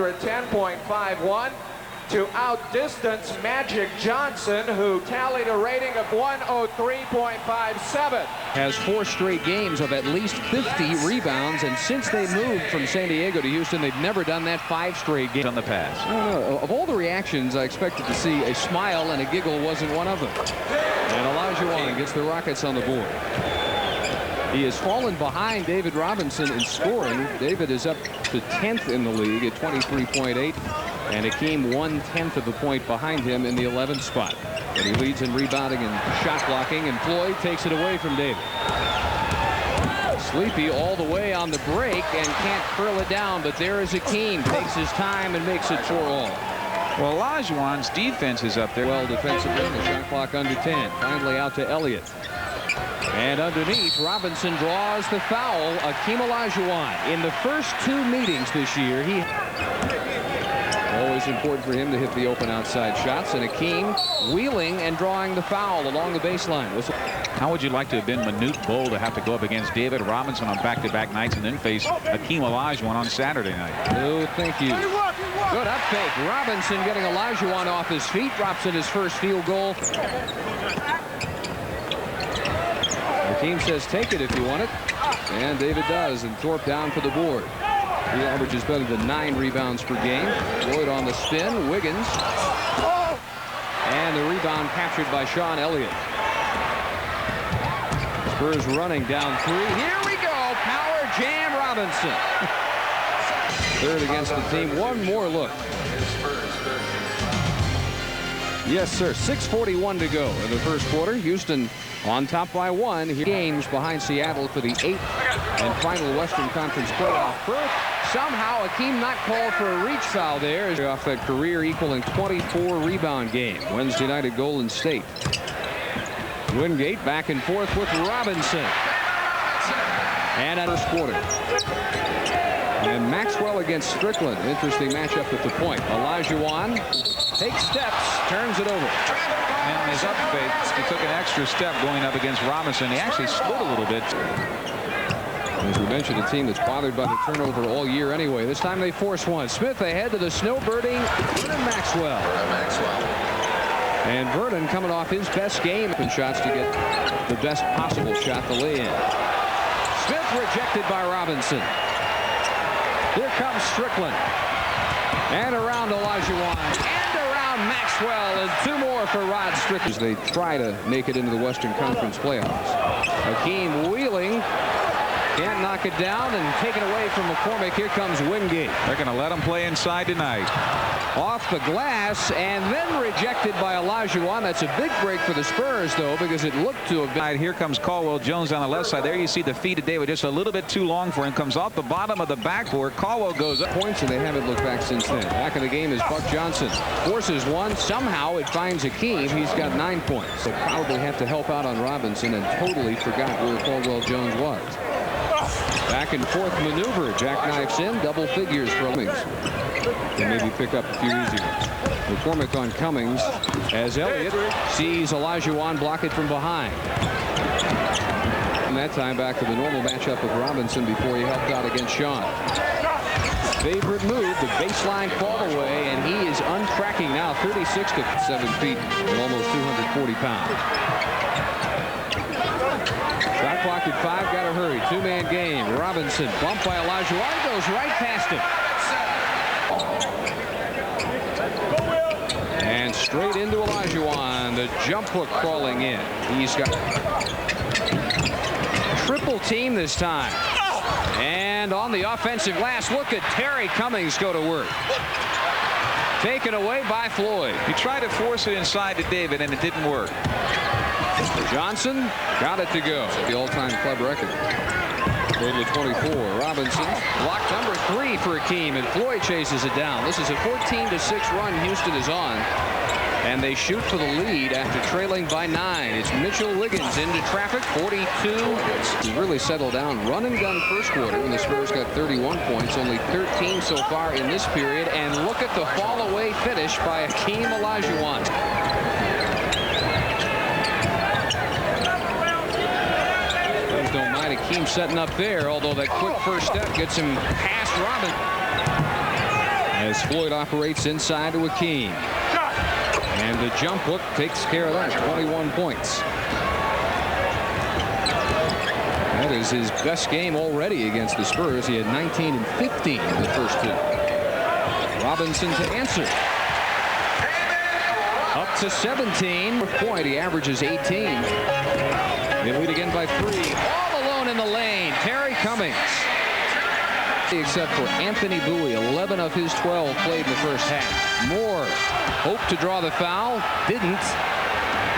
10.51 to outdistance Magic Johnson, who tallied a rating of 103.57. Has 4 straight games of at least 50 rebounds, and since they moved from San Diego to Houston, they've never done that 5 straight games on the pass. I don't know. Of all the reactions, I expected to see a smile, and a giggle wasn't one of them. And Olajuwon gets the Rockets on the board. He has fallen behind David Robinson in scoring. David is up to 10th in the league at 23.8, and Hakeem 1/10 of a point behind him in the 11th spot. But he leads in rebounding and shot blocking, and Floyd takes it away from David. Sleepy all the way on the break and can't curl it down, but there is Hakeem. Takes his time and makes it 4-all. Well, Olajuwon's defense is up there. Well, defensively, the shot clock under 10. Finally out to Elliott. And underneath, Robinson draws the foul. Hakeem Olajuwon. In the first 2 meetings this year, always important for him to hit the open outside shots. And Hakeem wheeling and drawing the foul along the baseline. How would you like to have been Manute Bol to have to go up against David Robinson on back-to-back nights and then face Hakeem Olajuwon on Saturday night? Oh, thank you. Good up fake. Robinson getting Olajuwon off his feet. Drops in his first field goal. Hakeem says take it if you want it, and David does, and Thorpe down for the board. He averages better than 9 rebounds per game. Floyd on the spin. Wiggins, and the rebound captured by Sean Elliott. Spurs running down 3. Here we go. Power jam Robinson. Third against the team. One more look. Yes, sir. 6:41 to go in the first quarter. Houston on top by 1. Games behind Seattle for the 8th and final Western Conference playoff berth. Somehow Hakeem not called for a reach foul there. Off that career equaling 24 rebound game. Wednesday night at Golden State. Wingate back and forth with Robinson. And at first quarter. And Maxwell against Strickland. Interesting matchup at the point. Olajuwon takes steps, turns it over. And his up fake, he took an extra step going up against Robinson. He actually slid a little bit. As we mentioned, a team that's bothered by the turnover all year anyway. This time they force one. Smith ahead to the snowbirding Vernon Maxwell. And Vernon coming off his best game. And shots to get the best possible shot to lay in. Smith rejected by Robinson. Here comes Strickland. And around Olajuwon. And around Maxwell. And 2 more for Rod Strickland. As they try to make it into the Western Conference playoffs. Hakeem wheeling. Can't knock it down, and taken away from McCormick. Here comes Wingate. They're going to let him play inside tonight. Off the glass, and then rejected by Olajuwon. That's a big break for the Spurs, though, because it looked to have been. Here comes Caldwell Jones on the left side. There you see the feet of David just a little bit too long for him. Comes off the bottom of the backboard. Caldwell goes up. Points, and they haven't looked back since then. Back in the game is Buck Johnson. Forces one. Somehow it finds Hakeem. He's got 9 points. So probably have to help out on Robinson, and totally forgot where Caldwell Jones was. Back and forth maneuver. Jackknifes in. Double figures for Cummings. And maybe pick up a few easy ones. McCormick on Cummings as Elliott sees Olajuwon block it from behind. And that time back to the normal matchup with Robinson before he helped out against Sean. Favorite move. The baseline fall away, and he is untracking now. 36 to 7 feet and almost 240 pounds. Shot clock at 5. Got to hurry. 2-man game. Robinson bumped by Olajuwon. Goes right past him. And straight into Olajuwon. The jump hook crawling in. He's got triple team this time. And on the offensive glass, look at Terry Cummings go to work. Taken away by Floyd. He tried to force it inside to David, and it didn't work. Johnson got it to go. The all-time club record. Total of 24. Robinson block number 3 for Hakeem, and Floyd chases it down. This is a 14-6 run Houston is on, and they shoot for the lead after trailing by 9. It's Mitchell Wiggins into traffic. 42. He really settled down. Run and gun first quarter, and the Spurs got 31 points. Only 13 so far in this period. And look at the fall away finish by Hakeem Olajuwon. Don't mind Hakeem setting up there, although that quick first step gets him past Robinson. as Floyd operates inside to Hakeem. And the jump hook takes care of that. 21 points. That is his best game already against the Spurs. He had 19 and 15 in the first two. Robinson to answer. Up to 17. Point. He averages 18. They lead again by 3. All alone in the lane. Terry Cummings. Except for Anthony Bowie, 11 of his 12 played in the first half. Moore hoped to draw the foul, didn't.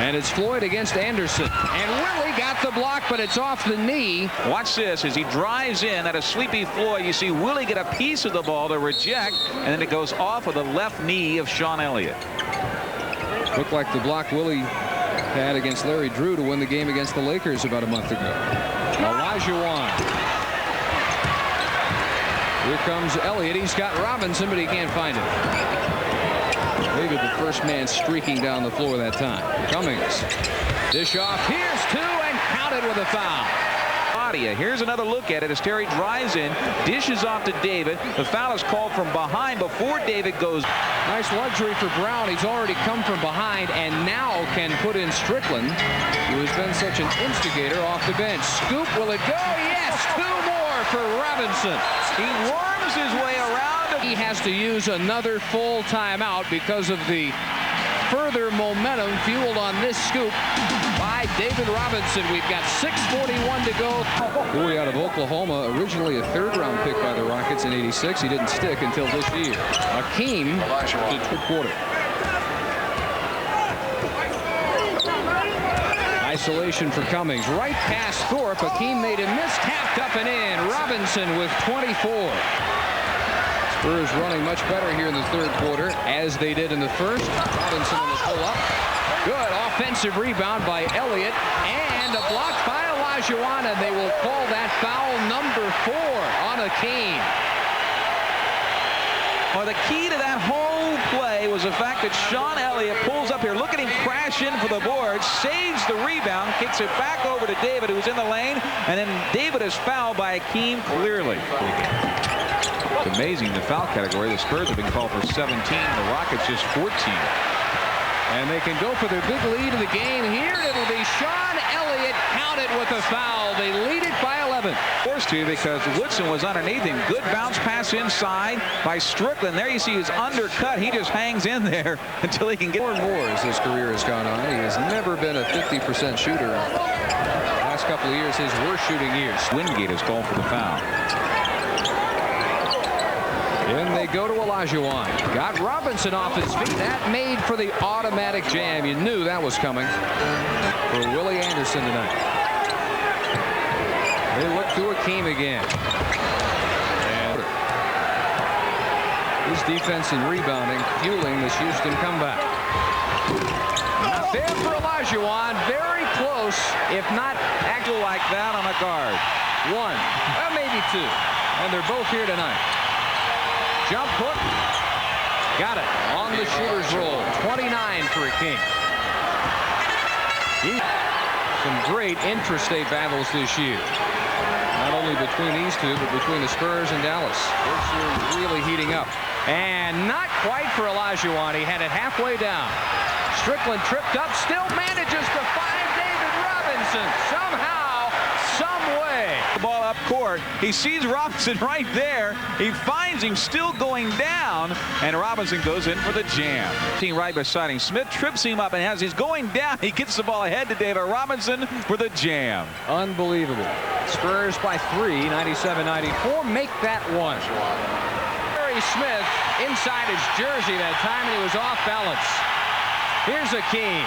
And it's Floyd against Anderson. And Willie got the block, but it's off the knee. Watch this as he drives in at a sleepy Floyd. You see Willie get a piece of the ball to reject, and then it goes off of the left knee of Sean Elliott. Looked like the block Willie had against Larry Drew to win the game against the Lakers about a month ago. Olajuwon. Here comes Elliott. He's got Robinson, but he can't find him. Maybe the first man streaking down the floor that time. Cummings. Dish off. Here's 2 and counted with a foul. Here's another look at it as Terry drives in, dishes off to David. The foul is called from behind before David goes. Nice luxury for Brown. He's already come from behind and now can put in Strickland, who has been such an instigator off the bench. Scoop, will it go? Yes, 2 more for Robinson. He worms his way around. He has to use another full timeout because of the further momentum fueled on this scoop by David Robinson. We've got 6:41 to go. Bowie out of Oklahoma, originally a 3rd-round pick by the Rockets in '86. He didn't stick until this year. Hakeem to quarter. Isolation for Cummings. Right past Thorpe. Hakeem made a miss. Tapped up and in. Robinson with 24. Spurs running much better here in the 3rd quarter, as they did in the first. Robinson on the pull-up. Good offensive rebound by Elliott, and a block by Olajuwon, and they will call that foul number 4 on Hakeem. Well, the key to that whole play was the fact that Sean Elliott pulls up here. Look at him crash in for the board, saves the rebound, kicks it back over to David, who's in the lane, and then David is fouled by Hakeem clearly. It's amazing, the foul category. The Spurs have been called for 17. The Rockets just 14. And they can go for their big lead of the game here. It'll be Sean Elliott counted with a foul. They lead it by 11. Forced to because Woodson was underneath him. Good bounce pass inside by Strickland. There you see his undercut. He just hangs in there until he can get more and more as his career has gone on. He has never been a 50% shooter. The last couple of years, his worst shooting years. Wingate is called for the foul. And they go to Olajuwon. Got Robinson off his feet. That made for the automatic jam. You knew that was coming for Willie Anderson tonight. They look to Hakeem again. And his defense and rebounding fueling this Houston comeback. Not there for Olajuwon. Very close, if not actual like that on a guard. 1, maybe 2. And they're both here tonight. Jump hook. Got it on the shooter's roll. 29 for Hakeem. Some great intrastate battles this year. Not only between these two, but between the Spurs and Dallas. It's really heating up. And not quite for Olajuwon. He had it halfway down. Strickland tripped up, still manages to find David Robinson. Somehow, some way. The ball up court. He sees Robinson right there. He finds him still going down, and Robinson goes in for the jam. Team right beside him. Smith trips him up, and as he's going down, he gets the ball ahead to David Robinson for the jam. Unbelievable. Spurs by 3, 97-94. Make that 1. Barry Smith inside his jersey that time, and he was off balance. Here's Hakeem.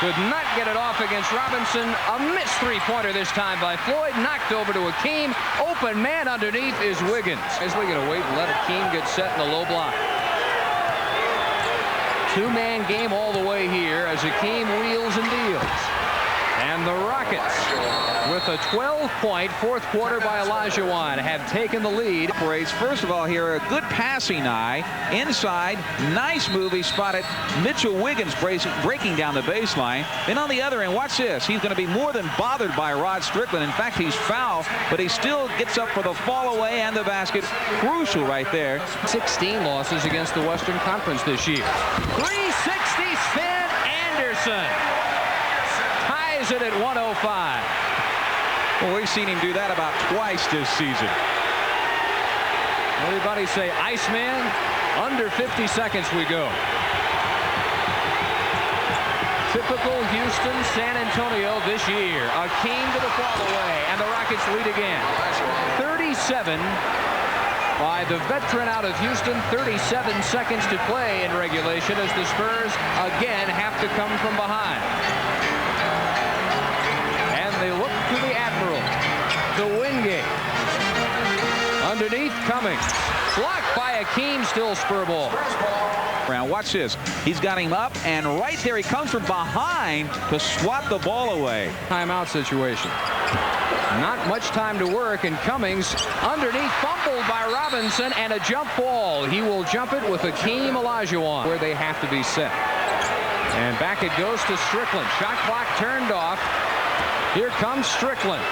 Could not get it off against Robinson. A missed 3-pointer this time by Floyd. Knocked over to Hakeem. Open man underneath is Wiggins. Isley going to wait and let Hakeem get set in the low block. 2-man game all the way here as Hakeem wheels and deals. And the Rockets, with a 12-point fourth quarter by Olajuwon, have taken the lead. First of all, here, a good passing eye. Inside, nice move. He spotted Mitchell Wiggins breaking down the baseline. Then on the other end, watch this. He's going to be more than bothered by Rod Strickland. In fact, he's fouled, but he still gets up for the fall away and the basket. Crucial right there. 16 losses against the Western Conference this year. 360 spin. Anderson ties it at 105. Well, we've seen him do that about twice this season. Everybody say Iceman. Under 50 seconds we go. Typical Houston, San Antonio this year. Hakeem to the fall away, and the Rockets lead again. 37 by the veteran out of Houston. 37 seconds to play in regulation as the Spurs again have to come from behind. And they look to the Admiral to Wingate. Underneath Cummings. Blocked by Hakeem, still Spur ball. Watch this. He's got him up, and right there he comes from behind to swat the ball away. Timeout situation. Not much time to work, and Cummings underneath, fumbled by Robinson, and a jump ball. He will jump it with Hakeem Olajuwon, where they have to be set. And back it goes to Strickland. Shot clock turned off. Here comes Strickland.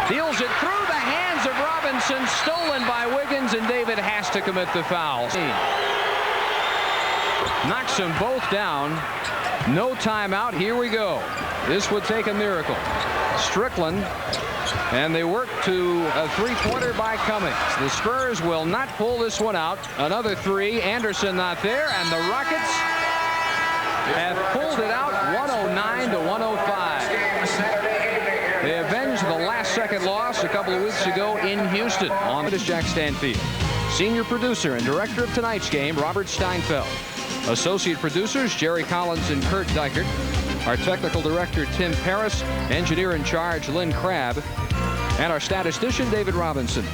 Deals it through the hands of Robinson, stolen by Wiggins, and David has to commit the foul. Knocks them both down. No timeout. Here we go. This would take a miracle. Strickland, and they work to a three-pointer by Cummings. The Spurs will not pull this one out. Another three. Anderson not there, and the Rockets have pulled it out 109 to 105. They avenged the last-second loss a couple of weeks ago in Houston. On it is Jack Stanfield. Senior producer and director of tonight's game, Robert Steinfeld. Associate producers, Jerry Collins and Kurt Dykert. Our technical director, Tim Paris. Engineer in charge, Lynn Crabb. And our statistician, David Robinson.